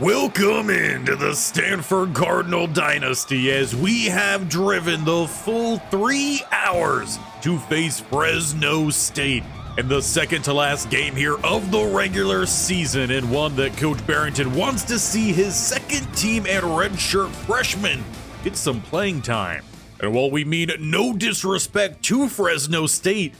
Welcome into the Stanford Cardinal Dynasty as we have driven the full 3 hours to face Fresno State in the second to last game here of the regular season, and one that Coach Bearignton wants to see his second team and redshirt freshman get some playing time. And while we mean no disrespect to Fresno State,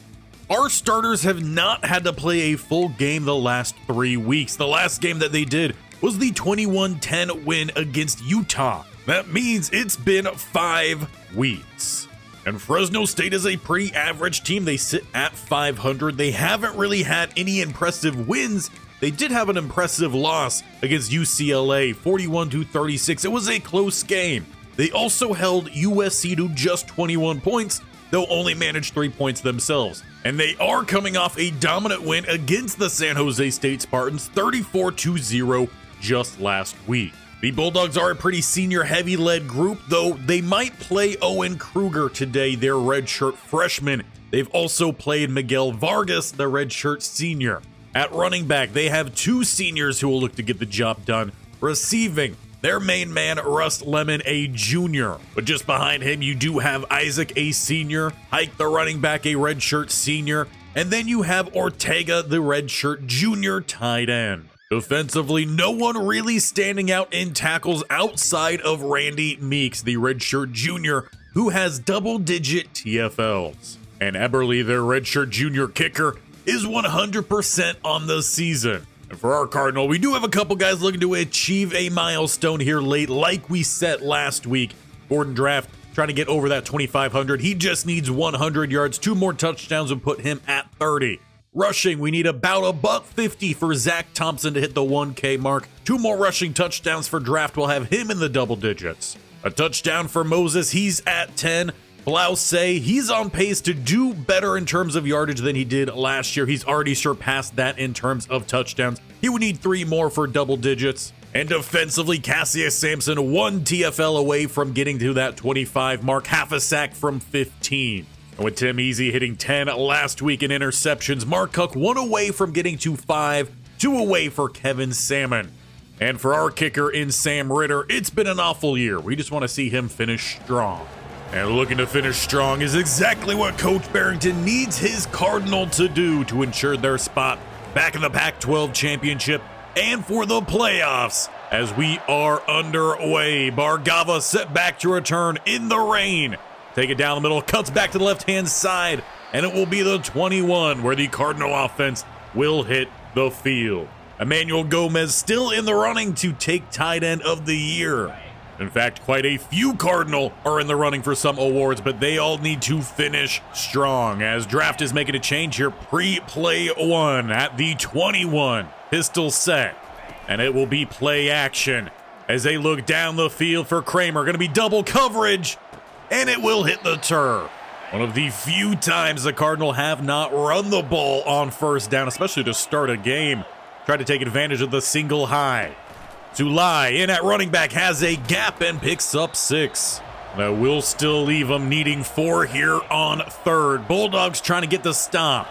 our starters have not had to play a full game the last 3 weeks. The last game that they did was the 21-10 win against Utah. That means it's been 5 weeks. And Fresno State is a pretty average team. They sit at 500. They haven't really had any impressive wins. They did have an impressive loss against UCLA, 41-36. It was a close game. They also held USC to just 21 points, though only managed 3 points themselves. And they are coming off a dominant win against the San Jose State Spartans, 34-0 just last week. The Bulldogs are a pretty senior-heavy led group, though they might play Owen Kruger today, their redshirt freshman. They've also played Miguel Vargas, the redshirt senior. At running back, they have 2 seniors who will look to get the job done. Receiving, their main man, Russ Lemon, a junior. But just behind him, you do have Isaac, a senior, Hike, the running back, a redshirt senior, and then you have Ortega, the redshirt junior tight end. Defensively, no one really standing out in tackles outside of Randy Meeks, the redshirt junior, who has double-digit TFLs. And Eberle, their redshirt junior kicker, is 100% on the season. And for our Cardinal, we do have a couple guys looking to achieve a milestone here late, like we set last week. Gordon Draft trying to get over that 2,500. He just needs 100 yards. 2 more touchdowns would put him at 30. Rushing, we need about $150 for Zach Thompson to hit the 1K mark. 2 more rushing touchdowns for Draft will have him in the double digits. A touchdown for Moses, he's at 10. Blouse, he's on pace to do better in terms of yardage than he did last year. He's already surpassed that in terms of touchdowns. He would need 3 more for double digits. And defensively, Cassius Sampson 1 TFL away from getting to that 25 mark, half a sack from 15. And with Tim Easy hitting 10 last week in interceptions, Mark Cook 1 away from getting to 5, 2 away for Kevin Salmon. And for our kicker in Sam Ritter, it's been an awful year. We just want to see him finish strong. And looking to finish strong is exactly what Coach Barrington needs his Cardinal to do to ensure their spot back in the Pac-12 championship and for the playoffs as we are underway. Bargava set back to return in the rain. Take it down the middle, cuts back to the left-hand side, and it will be the 21 where the Cardinal offense will hit the field. Emmanuel Gomez still in the running to take tight end of the year. In fact, quite a few Cardinal are in the running for some awards, but they all need to finish strong as Draft is making a change here. Pre-play 1 at the 21. Pistol set, and it will be play action as they look down the field for Kramer. Going to be double coverage, and it will hit the turf. One of the few times the Cardinal have not run the ball on first down, especially to start a game. Tried to take advantage of the single high. Zulai in at running back has a gap and picks up 6. That will still leave him needing 4 here on third. Bulldogs trying to get the stop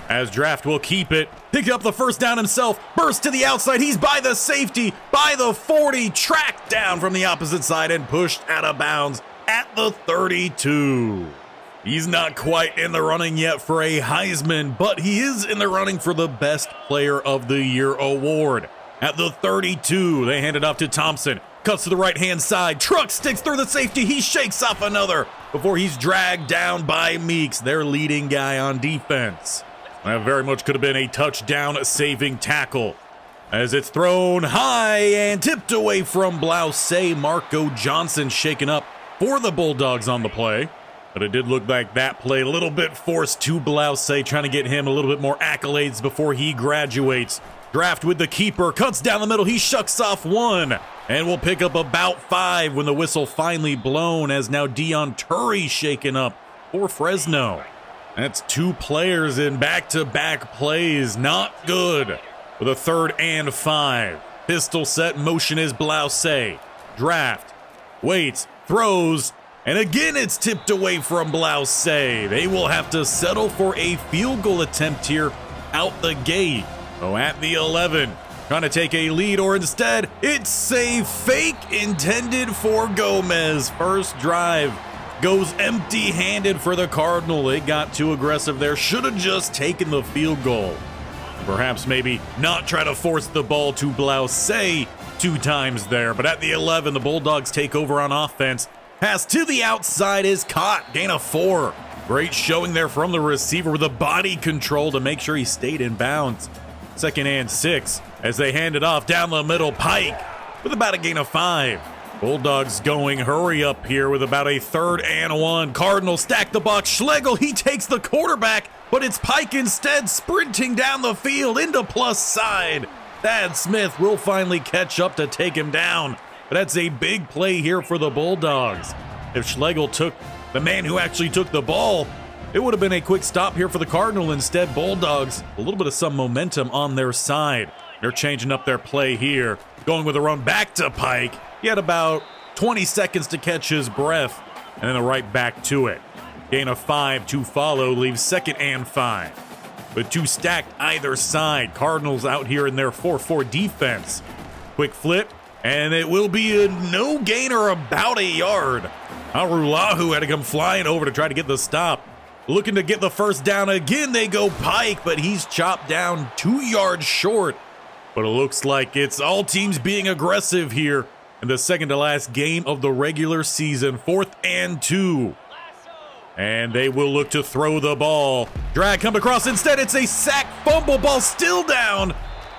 as Draft will keep it. Pick up the first down himself. Burst to the outside. He's by the safety, by the 40. Tracked down from the opposite side and pushed out of bounds at the 32. He's not quite in the running yet for a Heisman, but he is in the running for the Best Player of the Year award. At the 32, they hand it off to Thompson. Cuts to the right-hand side. Truck sticks through the safety. He shakes off another before he's dragged down by Meeks, their leading guy on defense. That very much could have been a touchdown-saving tackle as it's thrown high and tipped away from Blouse. Marco Johnson shaken up for the Bulldogs on the play. But it did look like that play a little bit forced to Blouse, trying to get him a little bit more accolades before he graduates. Draft with the keeper, cuts down the middle, he shucks off 1, and will pick up about 5 when the whistle finally blown, as now Dion Turry shaken up for Fresno. That's 2 players in back-to-back plays, not good. With a 3rd and 5. Pistol set, motion is Blouse. Draft, waits, throws, and again it's tipped away from Blouse. They will have to settle for a field goal attempt here out the gate. Oh, at the 11, trying to take a lead, or instead, it's a fake intended for Gomez. First drive goes empty-handed for the Cardinal. They got too aggressive there. Should have just taken the field goal. Perhaps maybe not try to force the ball to Blouse 2 times there. But at the 11, the Bulldogs take over on offense. Pass to the outside is caught. Gain of 4. Great showing there from the receiver with the body control to make sure he stayed in bounds. 2nd and 6 as they hand it off down the middle. Pike with about a gain of 5. Bulldogs going hurry up here with about a 3rd and 1. Cardinals stack the box. Schlegel, he takes the quarterback, but it's Pike instead sprinting down the field into plus side. Thad Smith will finally catch up to take him down, but that's a big play here for the Bulldogs. If Schlegel took the man who actually took the ball, it would have been a quick stop here for the Cardinal. Instead, Bulldogs, a little bit of some momentum on their side. They're changing up their play here, going with a run back to Pike. He had about 20 seconds to catch his breath, and then right back to it. Gain of 5 to follow, leaves 2nd and 5. With 2 stacked either side, Cardinals out here in their 4-4 defense. Quick flip, and it will be a no gainer, about a yard. Arulahu had to come flying over to try to get the stop. Looking to get the first down again, they go Pike, but he's chopped down 2 yards short. But it looks like it's all teams being aggressive here in the second to last game of the regular season. 4th and 2. And they will look to throw the ball. Drag come across. Instead, it's a sack fumble. Ball still down.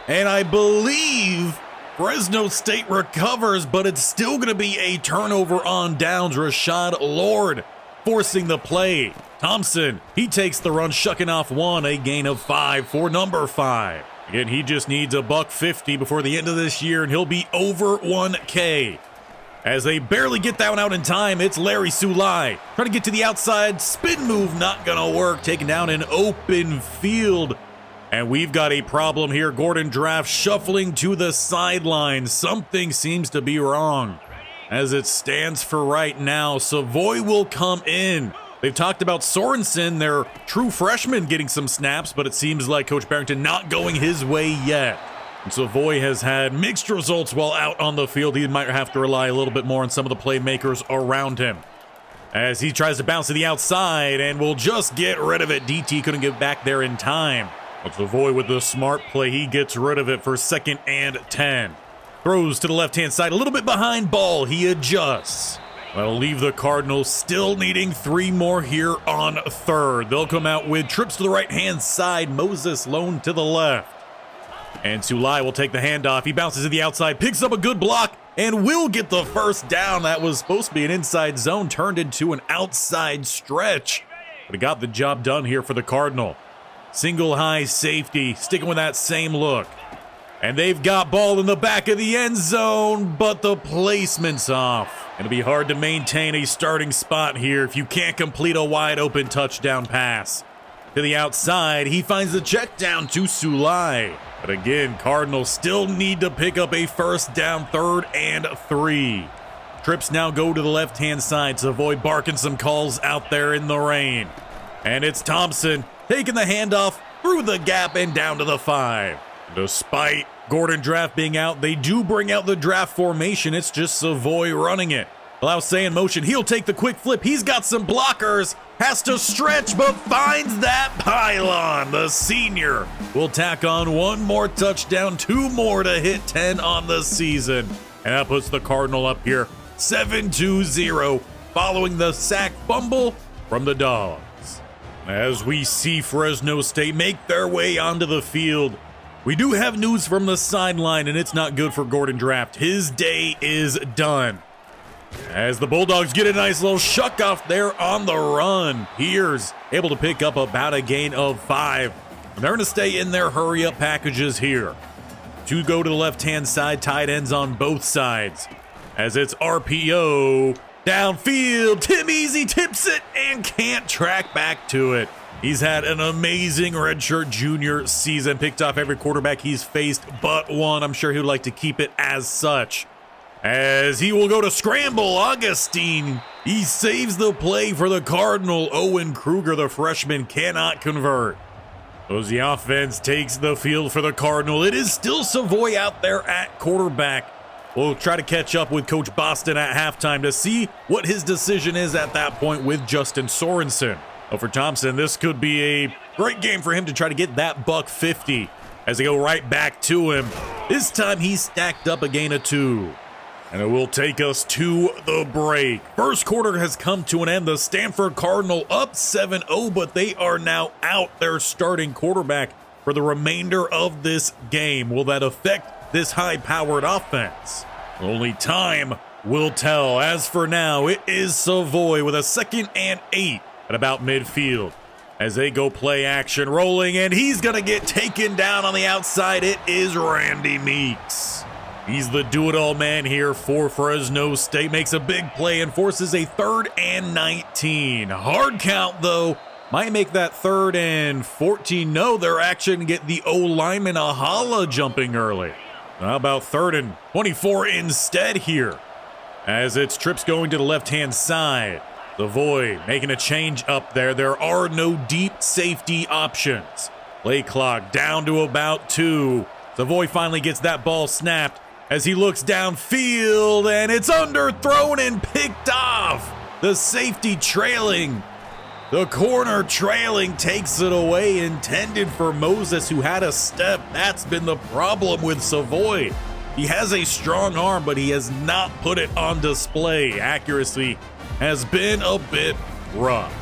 And I believe Fresno State recovers, but it's still going to be a turnover on downs. Rashad Lord forcing the play. Thompson, he takes the run, shucking off 1, a gain of 5 for number 5. Again, he just needs a $150 before the end of this year, and he'll be over 1K. As they barely get that one out in time, it's Larry Sulai trying to get to the outside. Spin move not gonna work, taken down in open field. And we've got a problem here. Gordon Draft shuffling to the sideline. Something seems to be wrong. As it stands for right now, Savoy will come in. They've talked about Sorensen, their true freshman, getting some snaps, but it seems like Coach Bearignton not going his way yet. And Savoy has had mixed results while out on the field. He might have to rely a little bit more on some of the playmakers around him. As he tries to bounce to the outside and will just get rid of it. DT couldn't get back there in time. But Savoy with the smart play, he gets rid of it for 2nd and 10. Throws to the left-hand side, a little bit behind ball. He adjusts. That'll leave the Cardinals still needing 3 more here on 3rd. They'll come out with trips to the right-hand side. Moses Lone to the left. And Sulai will take the handoff. He bounces to the outside, picks up a good block, and will get the first down. That was supposed to be an inside zone, turned into an outside stretch. But he got the job done here for the Cardinal. Single high safety, sticking with that same look. And they've got ball in the back of the end zone, but the placement's off. It'll be hard to maintain a starting spot here if you can't complete a wide open touchdown pass. To the outside, he finds the check down to Sulai. But again, Cardinals still need to pick up a first down, 3rd and 3. Trips now go to the left-hand side to avoid barking some calls out there in the rain. And it's Thompson taking the handoff through the gap and down to the 5. Despite Gordon Draft being out, they do bring out the draft formation. It's just Savoy running it. Blouse in motion. He'll take the quick flip. He's got some blockers. Has to stretch, but finds that pylon. The senior will tack on 1 more touchdown, 2 more to hit 10 on the season. And that puts the Cardinal up here 7-0 following the sack fumble from the Dogs. As we see Fresno State make their way onto the field, we do have news from the sideline, and it's not good for Gordon Draft. His day is done. As the Bulldogs get a nice little shuck off there on the run. Here's able to pick up about a gain of 5. And they're going to stay in their hurry-up packages here. 2 go to the left-hand side, tight ends on both sides. As it's RPO downfield. Tim Easy tips it and can't track back to it. He's had an amazing redshirt junior season. Picked off every quarterback he's faced but one. I'm sure he would like to keep it as such. As he will go to scramble, Augustine. He saves the play for the Cardinal. Owen Kruger, the freshman, cannot convert. As the offense takes the field for the Cardinal, it is still Savoy out there at quarterback. We'll try to catch up with Coach Boston at halftime to see what his decision is at that point with Justin Sorensen. But for Thompson, this could be a great game for him to try to get that $150 as they go right back to him. This time he stacked up a gain of 2. And it will take us to the break. First quarter has come to an end. The Stanford Cardinal up 7-0, but they are now out their starting quarterback for the remainder of this game. Will that affect this high-powered offense? Only time will tell. As for now, it is Savoy with a 2nd and 8 at about midfield. As they go play action rolling, and he's going to get taken down on the outside. It is Randy Meeks. He's the do-it-all man here for Fresno State. Makes a big play and forces a 3rd and 19. Hard count, though. Might make that 3rd and 14. No, they're actually get the O-lineman Ahala jumping early. How about 3rd and 24 instead here? As it's trips going to the left-hand side. Savoy making a change up there. There are no deep safety options. Play clock down to about 2. Savoy finally gets that ball snapped as he looks downfield, and it's underthrown and picked off. The safety trailing. The corner trailing takes it away, intended for Moses, who had a step. That's been the problem with Savoy. He has a strong arm, but he has not put it on display. Accuracy has been a bit rough.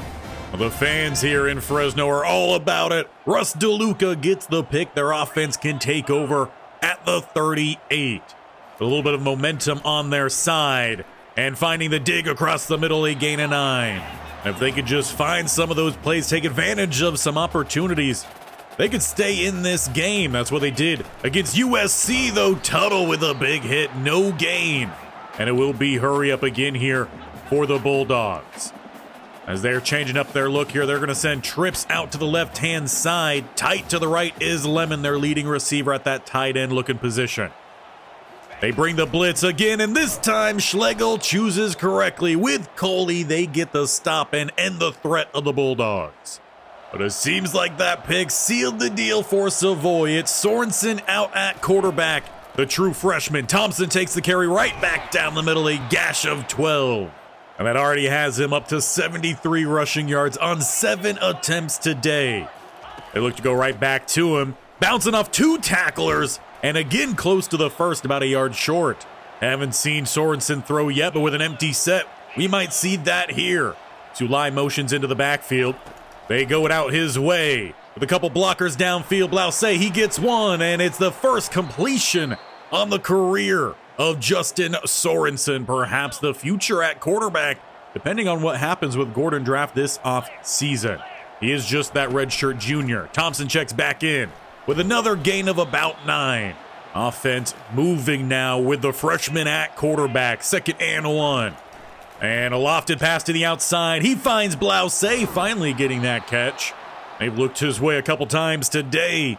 The fans here in Fresno are all about it. Russ DeLuca gets the pick. Their offense can take over at the 38. A little bit of momentum on their side. And finding the dig across the middle, they gain a 9. If they could just find some of those plays, take advantage of some opportunities, they could stay in this game. That's what they did against USC, though. Tuttle with a big hit, no gain. And it will be hurry up again here for the Bulldogs. As they're changing up their look here, they're going to send trips out to the left-hand side. Tight to the right is Lemon, their leading receiver at that tight end looking position. They bring the blitz again, and this time Schlegel chooses correctly. With Coley, they get the stop and end the threat of the Bulldogs. But it seems like that pick sealed the deal for Savoy. It's Sorensen out at quarterback, the true freshman. Thompson takes the carry right back down the middle, a gash of 12. And that already has him up to 73 rushing yards on 7 attempts today. They look to go right back to him, bouncing off 2 tacklers, and again close to the first, about a yard short. Haven't seen Sorensen throw yet, but with an empty set, we might see that here. Sulai motions into the backfield. They go it out his way. With a couple blockers downfield, Blouse, he gets one, and it's the first completion on the career of Justin Sorensen. Perhaps the future at quarterback, depending on what happens with Gordon Draft this offseason. He is just that redshirt junior. Thompson checks back in with another gain of about 9. Offense moving now with the freshman at quarterback. 2nd and 1. And a lofted pass to the outside. He finds Blouse, finally getting that catch. They've looked his way a couple times today.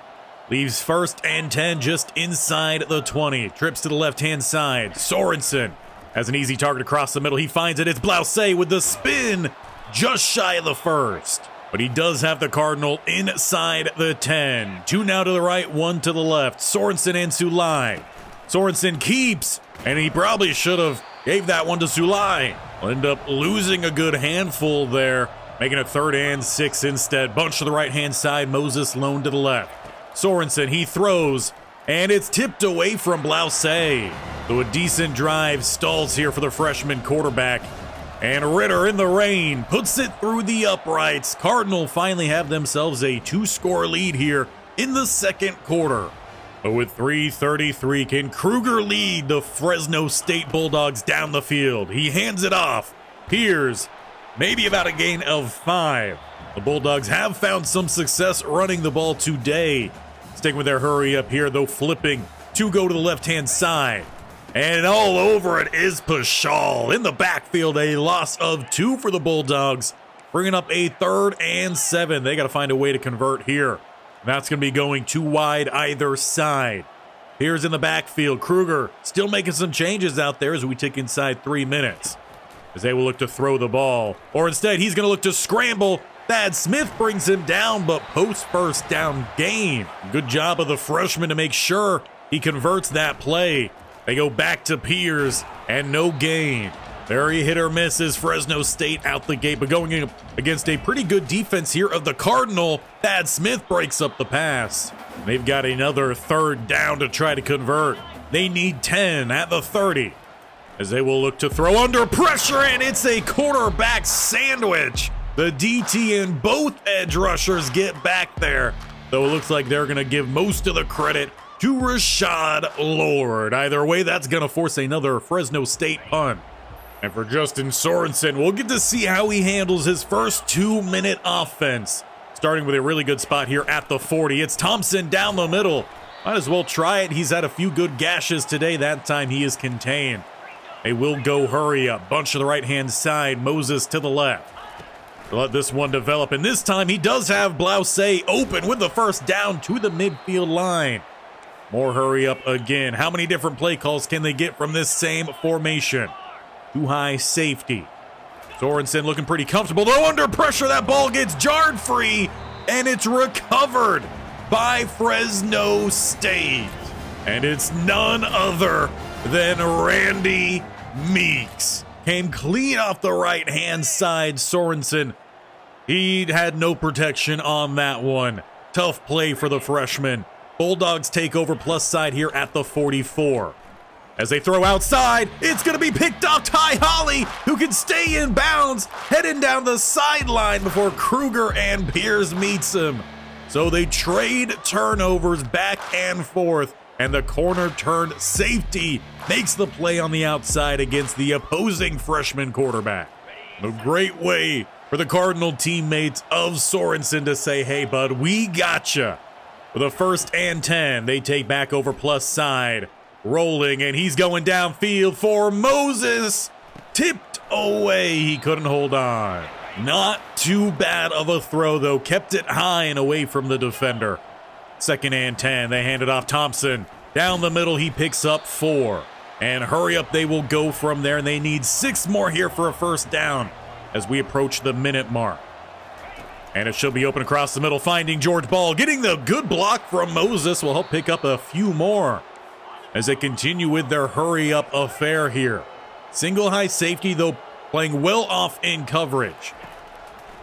Leaves 1st and 10 just inside the 20. Trips to the left-hand side. Sorensen has an easy target across the middle. He finds it. It's Blouse with the spin just shy of the 1st. But he does have the Cardinal inside the 10. 2 now to the right, 1 to the left. Sorensen and Sulai. Sorensen keeps, and he probably should have gave that one to Sulai. Will end up losing a good handful there, making a 3rd and 6 instead. Bunch to the right-hand side, Moses lone to the left. Sorensen, he throws, and it's tipped away from Blouse. Though a decent drive stalls here for the freshman quarterback. And Ritter in the rain puts it through the uprights. Cardinal finally have themselves a 2-score lead here in the 2nd quarter. But with 3:33, can Kruger lead the Fresno State Bulldogs down the field? He hands it off. Piers, maybe about a gain of 5. The Bulldogs have found some success running the ball today. Sticking with their hurry up here, though, flipping to go to the left-hand side. And all over it is Pashal. In the backfield, a loss of 2 for the Bulldogs, bringing up a 3rd and 7. They got to find a way to convert here. That's going to be going 2 wide either side. Here's in the backfield. Kruger still making some changes out there as we tick inside 3 minutes. As they will look to throw the ball. Or instead, he's going to look to scramble. Thad Smith brings him down, but post first down gain. Good job of the freshman to make sure he converts that play. They go back to Piers and no gain. Very hit or miss is Fresno State out the gate, but going in against a pretty good defense here of the Cardinal, Thad Smith breaks up the pass. They've got another third down to try to convert. They need 10 at the 30. As they will look to throw under pressure, and it's a quarterback sandwich. The DT and both edge rushers get back there, though it looks like they're going to give most of the credit to Rashad Lord. Either way, that's going to force another Fresno State punt. And for Justin Sorensen, we'll get to see how he handles his first 2-minute offense. Starting with a really good spot here at the 40. It's Thompson down the middle. Might as well try it. He's had a few good gashes today. That time he is contained. They will go hurry up. Bunch to the right-hand side. Moses to the left. Let this one develop. And this time he does have Blouse open with the first down to the midfield line. More hurry up again. How many different play calls can they get from this same formation? Too high safety. Sorensen looking pretty comfortable, though under pressure. That ball gets jarred free, and it's recovered by Fresno State. And it's none other than Randy Meeks. Came clean off the right-hand side. Sorensen, he had no protection on that one. Tough play for the freshman. Bulldogs take over plus side here at the 44. As they throw outside, it's going to be picked off. Ty Holly, who can stay in bounds, heading down the sideline before Kruger and Piers meets him. So they trade turnovers back and forth, and the corner turned safety makes the play on the outside against the opposing freshman quarterback. A great way for the Cardinal teammates of Sorensen to say, hey, bud, we gotcha. With a 1st and 10, they take back over plus side. Rolling, and he's going downfield for Moses. Tipped away. He couldn't hold on. Not too bad of a throw, though. Kept it high and away from the defender. 2nd and 10. They hand it off Thompson. Down the middle, he picks up 4. And hurry up, they will go from there. And they need 6 more here for a first down as we approach the minute mark. And it should be open across the middle, finding George Ball. Getting the good block from Moses will help pick up a few more as they continue with their hurry-up affair here. Single high safety, though, playing well off in coverage.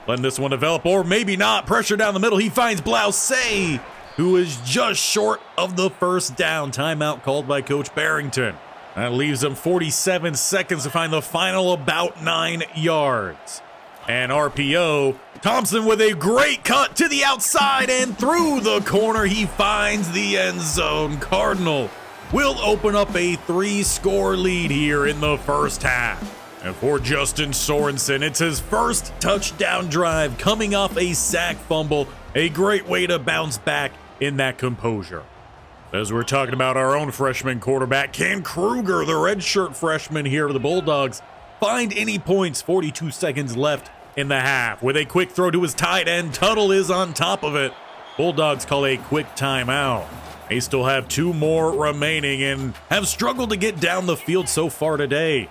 Letting this one develop, or maybe not. Pressure down the middle. He finds Blouse, who is just short of the first down. Timeout called by Coach Bearignton. That leaves them 47 seconds to find the final about 9 yards. And RPO, Thompson with a great cut to the outside and through the corner. He finds the end zone. Cardinal will open up a 3-score lead here in the first half. And for Justin Sorensen, it's his first touchdown drive coming off a sack fumble. A great way to bounce back in that composure. As we're talking about our own freshman quarterback, can Kruger, the redshirt freshman here of the Bulldogs, find any points? 42 seconds left in the half. With a quick throw to his tight end, Tuttle is on top of it. Bulldogs call a quick timeout. They still have 2 more remaining and have struggled to get down the field so far today.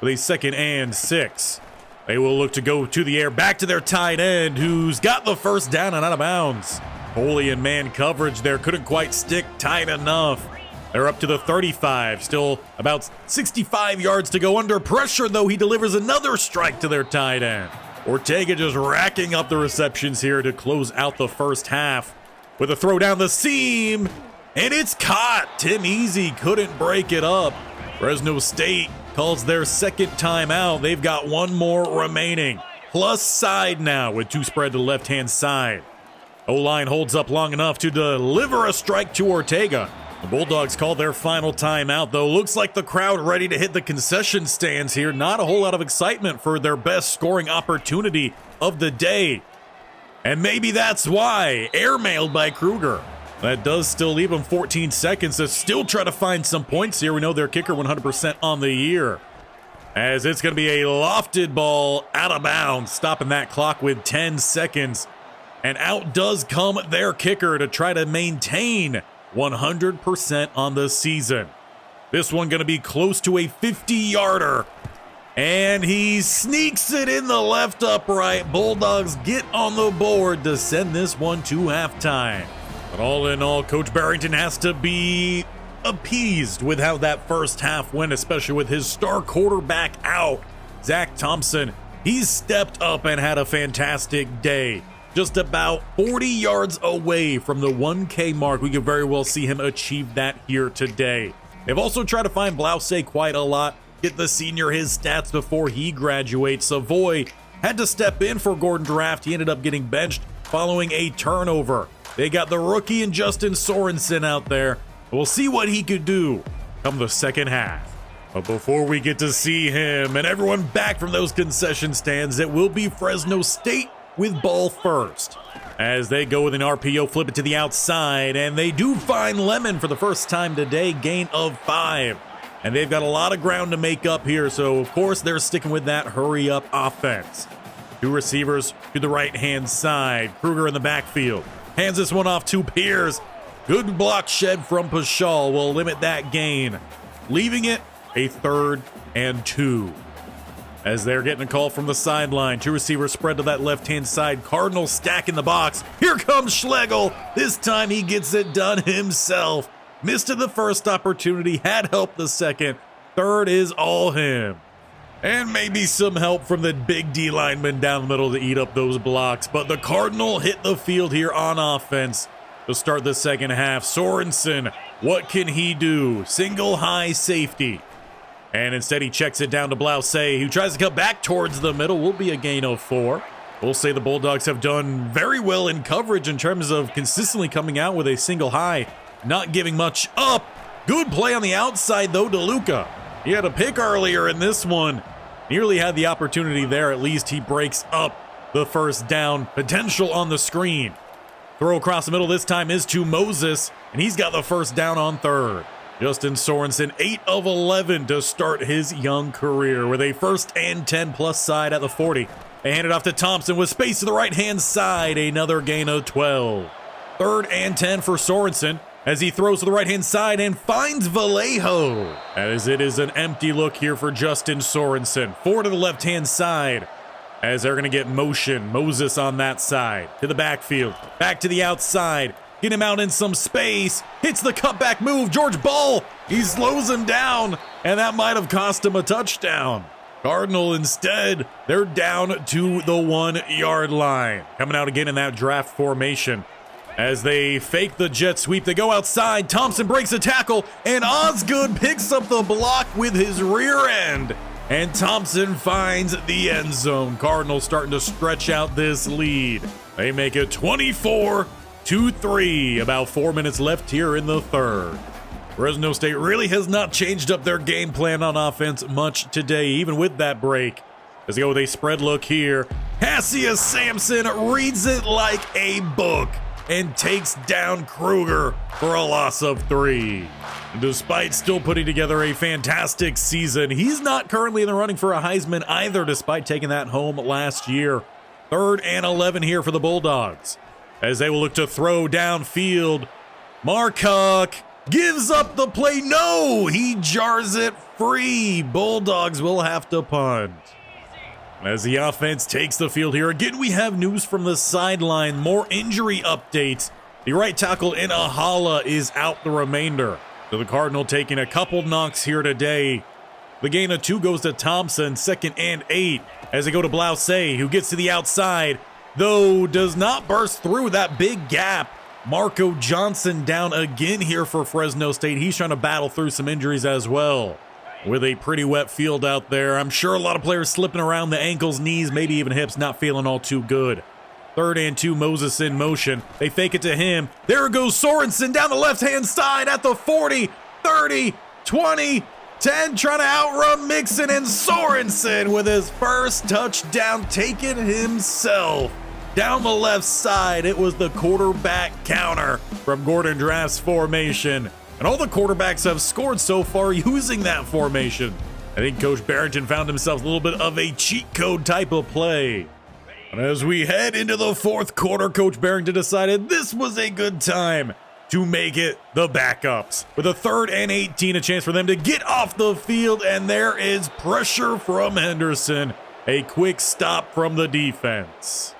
With a 2nd and 6. They will look to go to the air, back to their tight end, who's got the first down and out of bounds. Holy in man coverage there, couldn't quite stick tight enough. They're up to the 35, still about 65 yards to go. Under pressure, though, he delivers another strike to their tight end. Ortega just racking up the receptions here to close out the first half. With a throw down the seam, and it's caught. Tim Easy couldn't break it up. Fresno State calls their 2nd timeout. They've got 1 more remaining. Plus side now with 2 spread to the left-hand side. O-line holds up long enough to deliver a strike to Ortega. The Bulldogs call their final timeout, though. Looks like the crowd ready to hit the concession stands here. Not a whole lot of excitement for their best scoring opportunity of the day. And maybe that's why. Airmailed by Kruger. That does still leave them 14 seconds to still try to find some points here. We know their kicker 100% on the year. As it's going to be a lofted ball out of bounds, stopping that clock with 10 seconds. And out does come their kicker to try to maintain 100% on the season. This one going to be close to a 50-yarder. And he sneaks it in the left upright. Bulldogs get on the board to send this one to halftime. But all in all, Coach Bearignton has to be appeased with how that first half went, especially with his star quarterback out. Zach Thompson, he's stepped up and had a fantastic day. Just about 40 yards away from the 1K mark. We could very well see him achieve that here today. They've also tried to find Blouse quite a lot. Get the senior his stats before he graduates. Savoy had to step in for Gordon Draft. He ended up getting benched following a turnover. They got the rookie and Justin Sorensen out there. We'll see what he could do come the second half. But before we get to see him and everyone back from those concession stands, it will be Fresno State with ball first. As they go with an RPO, flip it to the outside, and they do find Lemon for the first time today, gain of 5. And they've got a lot of ground to make up here, so of course they're sticking with that hurry-up offense. 2 receivers to the right-hand side. Kruger in the backfield. Hands this one off to Pierce. Good block shed from Pashal will limit that gain, leaving it a 3rd and 2. As they're getting a call from the sideline, 2 receivers spread to that left-hand side. Cardinal stack in the box. Here comes Schlegel. This time he gets it done himself. Missed in the first opportunity, had help the second. 3rd is all him. And maybe some help from the big D lineman down the middle to eat up those blocks. But the Cardinal hit the field here on offense to start the second half. Sorensen, what can he do? Single high safety. And instead he checks it down to Blouse, who tries to cut back towards the middle. Will be a gain of 4. We'll say the Bulldogs have done very well in coverage in terms of consistently coming out with a single high, not giving much up. Good play on the outside though to Luca. He had a pick earlier in this one. Nearly had the opportunity there. At least he breaks up the first down. Potential on the screen. Throw across the middle this time is to Moses, and he's got the first down on 3rd. Justin Sorensen, 8 of 11 to start his young career with a 1st and 10 plus side at the 40. They hand it off to Thompson with space to the right-hand side. Another gain of 12. 3rd and 10 for Sorensen as he throws to the right-hand side and finds Vallejo. As it is an empty look here for Justin Sorensen. 4 to the left-hand side as they're going to get motion. Moses on that side to the backfield. Back to the outside. Get him out in some space. Hits the cutback move. George Ball, he slows him down, and that might have cost him a touchdown. Cardinal instead, they're down to the 1-yard line. Coming out again in that draft formation. As they fake the jet sweep, they go outside. Thompson breaks a tackle, and Osgood picks up the block with his rear end. And Thompson finds the end zone. Cardinals starting to stretch out this lead. They make it 24-3. About 4 minutes left here in the 3rd. Fresno State really has not changed up their game plan on offense much today, even with that break. As they go with a spread look here. Cassius Sampson reads it like a book and takes down Kruger for a loss of 3. Despite still putting together a fantastic season, he's not currently in the running for a Heisman either, despite taking that home last year. 3rd and 11 here for the Bulldogs, as they will look to throw downfield. Marcock gives up the play. No, he jars it free. Bulldogs will have to punt. As the offense takes the field here, again, we have news from the sideline. More injury updates. The right tackle in Ahala is out the remainder. So the Cardinal taking a couple knocks here today. The gain of 2 goes to Thompson, 2nd and 8. As they go to Blouse, who gets to the outside, though does not burst through that big gap. Marco Johnson down again here for Fresno State. He's trying to battle through some injuries as well. With a pretty wet field out there, I'm sure a lot of players slipping around the ankles, knees, maybe even hips, not feeling all too good. 3rd and 2, Moses in motion. They fake it to him. There goes Sorensen down the left-hand side at the 40, 30, 20, 10, trying to outrun Mixon, and Sorensen with his first touchdown taken himself. Down the left side, it was the quarterback counter from Gordon Draft's formation. And all the quarterbacks have scored so far using that formation. I think Coach Bearignton found himself a little bit of a cheat code type of play. And as we head into the 4th quarter, Coach Bearignton decided this was a good time to make it the backups. With a 3rd and 18, a chance for them to get off the field, and there is pressure from Henderson. A quick stop from the defense.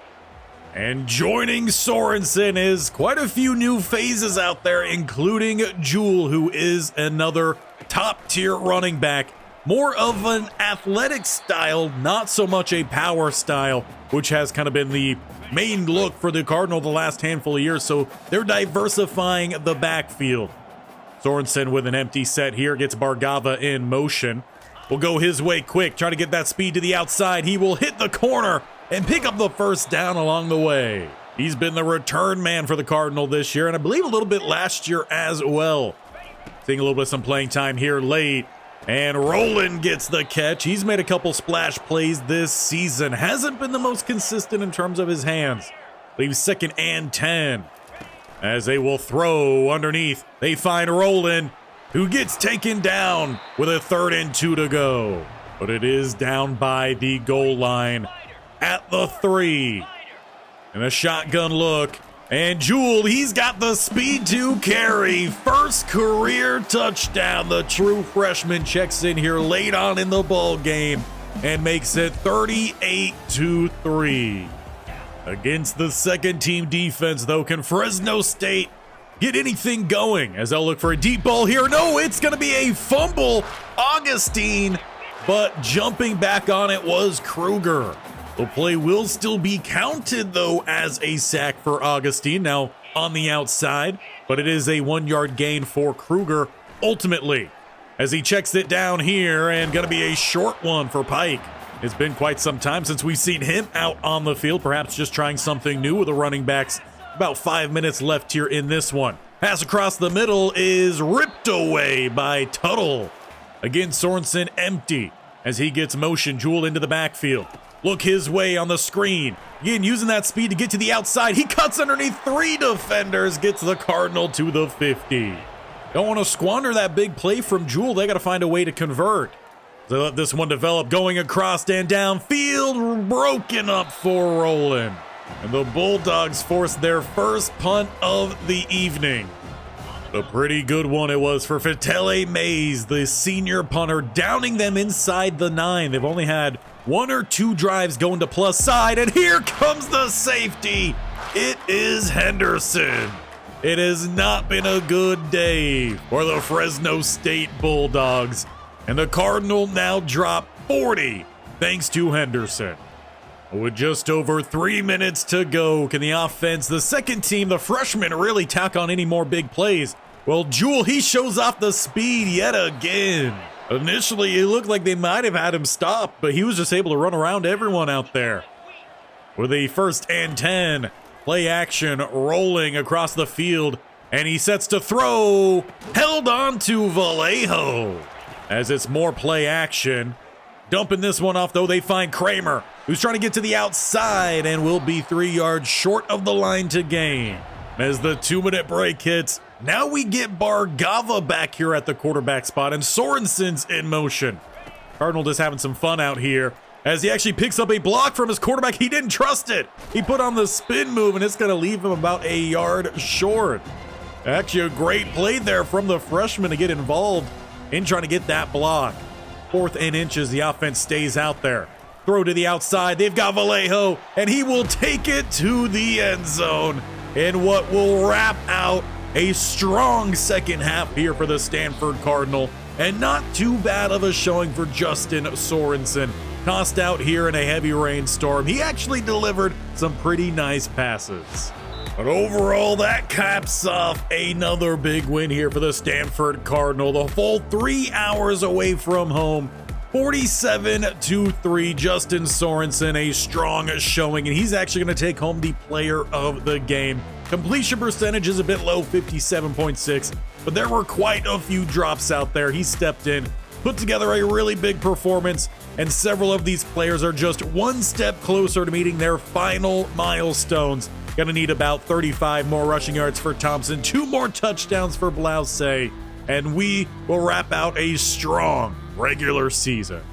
And joining Sorensen is quite a few new phases out there, including Jewel, who is another top-tier running back. More of an athletic style, not so much a power style, which has kind of been the main look for the Cardinal the last handful of years, so they're diversifying the backfield. Sorensen with an empty set here, gets Bargava in motion. Will go his way quick, try to get that speed to the outside. He will hit the corner and pick up the first down along the way. He's been the return man for the Cardinal this year, and I believe a little bit last year as well. Seeing a little bit of some playing time here late. And Roland gets the catch. He's made a couple splash plays this season. Hasn't been the most consistent in terms of his hands. Leaves 2nd and 10. As they will throw underneath. They find Roland, who gets taken down with a 3rd and 2 to go. But it is down by the goal line at the 3. And a shotgun look. And Jewel, he's got the speed to carry. First career touchdown. The true freshman checks in here late on in the ball game and makes it 38-3. Against the second team defense, though, can Fresno State get anything going? As they'll look for a deep ball here. No, it's going to be a fumble. Augustine, but jumping back on it was Kruger. The play will still be counted, though, as a sack for Augustine, now on the outside, but it is a 1-yard gain for Kruger, ultimately, as he checks it down here, and going to be a short one for Pike. It's been quite some time since we've seen him out on the field, perhaps just trying something new with the running backs. About 5 minutes left here in this one. Pass across the middle is ripped away by Tuttle. Again, Sorensen empty as he gets motion. Jewel into the backfield. Look his way on the screen. Again, using that speed to get to the outside. He cuts underneath 3 defenders, gets the Cardinal to the 50. Don't want to squander that big play from Jewel. They got to find a way to convert. They let this one develop, going across and downfield, broken up for Roland. And the Bulldogs force their first punt of the evening. A pretty good one it was for Fitele Mays, the senior punter, downing them inside the 9. They've only had 1 or 2 drives going to plus side, and here comes the safety. It is Henderson. It has not been a good day for the Fresno State Bulldogs, and the Cardinal now drop 40 thanks to Henderson. With just over 3 minutes to go, can the offense, the second team, the freshmen, really tack on any more big plays? Well, Jewel, he shows off the speed yet again. Initially, it looked like they might have had him stopped, but he was just able to run around everyone out there. With a 1st and 10, play action rolling across the field, and he sets to throw, held on to Vallejo. As it's more play action, dumping this one off, though, they find Kramer, who's trying to get to the outside and will be 3 yards short of the line to gain. As the 2-minute break hits, now we get Bargava back here at the quarterback spot, and Sorensen's in motion. Cardinal just having some fun out here as he actually picks up a block from his quarterback. He didn't trust it. He put on the spin move, and it's going to leave him about a yard short. Actually, a great play there from the freshman to get involved in trying to get that block. 4th and inches, the offense stays out there. Throw to the outside. They've got Vallejo, and he will take it to the end zone in what will wrap out a strong second half here for the Stanford Cardinal, and not too bad of a showing for Justin Sorensen. Tossed out here in a heavy rainstorm, he actually delivered some pretty nice passes. But overall, that caps off another big win here for the Stanford Cardinal. The full 3 hours away from home, 47-3. Justin Sorensen, a strong showing, and he's actually going to take home the player of the game. Completion percentage is a bit low, 57.6, but there were quite a few drops out there. He stepped in, put together a really big performance, and several of these players are just one step closer to meeting their final milestones. Gonna need about 35 more rushing yards for Thompson, 2 more touchdowns for Blouse, and we will wrap out a strong regular season.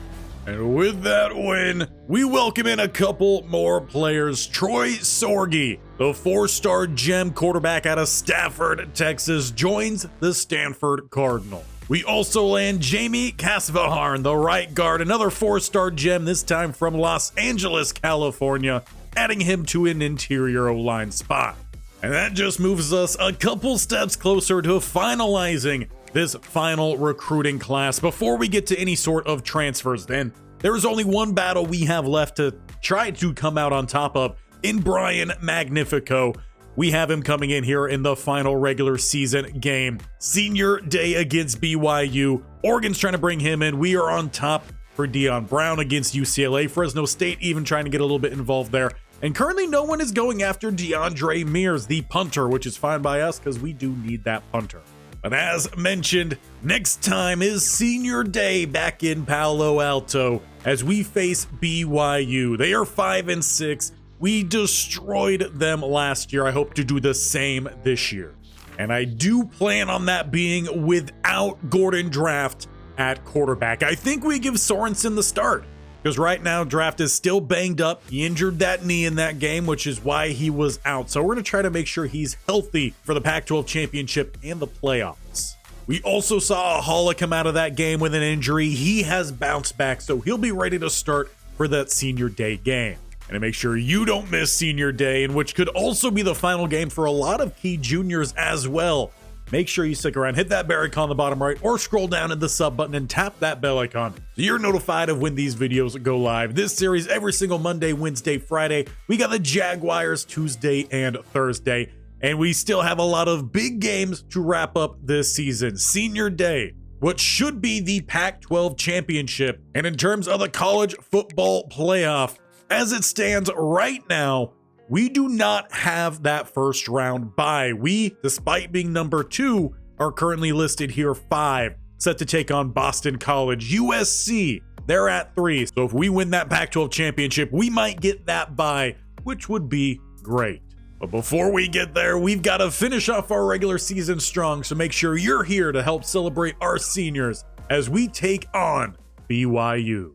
And with that win, we welcome in a couple more players. Troy Sorge, The four-star gem quarterback out of Stafford, Texas, joins the Stanford Cardinal. We also land Jamie Casvaharn, the right guard, another four-star gem, this time from Los Angeles, California, adding him to an interior O-line spot. And that just moves us a couple steps closer to finalizing this final recruiting class before we get to any sort of transfers. Then there is only one battle we have left to try to come out on top of in Brian Magnifico. We have him coming in here in the final regular season game. Senior day against BYU. Oregon's trying to bring him in. We are on top for Deion Brown against UCLA. Fresno State even trying to get a little bit involved there. And currently no one is going after DeAndre Mears, the punter, which is fine by us because we do need that punter. But as mentioned, next time is senior day back in Palo Alto as we face BYU. They are 5-6. We destroyed them last year. I hope to do the same this year. And I do plan on that being without Gordon Draft at quarterback. I think we give Sorensen the start because right now Draft is still banged up. He injured that knee in that game, which is why he was out. So we're going to try to make sure he's healthy for the Pac-12 championship and the playoffs. We also saw Hala come out of that game with an injury. He has bounced back, so he'll be ready to start for that senior day game. And to make sure you don't miss senior day, and which could also be the final game for a lot of key juniors as well, make sure you stick around, hit that bell icon on the bottom right, or scroll down to the sub button and tap that bell icon so you're notified of when these videos go live. This series every single Monday, Wednesday, Friday. We got the Jaguars Tuesday and Thursday, and we still have a lot of big games to wrap up this season. Senior day, what should be the Pac-12 championship, and in terms of the college football playoff, as it stands right now, we do not have that first round bye. We, despite being number 2, are currently listed here 5, set to take on Boston College. USC, they're at 3. So if we win that Pac-12 championship, we might get that bye, which would be great. But before we get there, we've got to finish off our regular season strong. So make sure you're here to help celebrate our seniors as we take on BYU.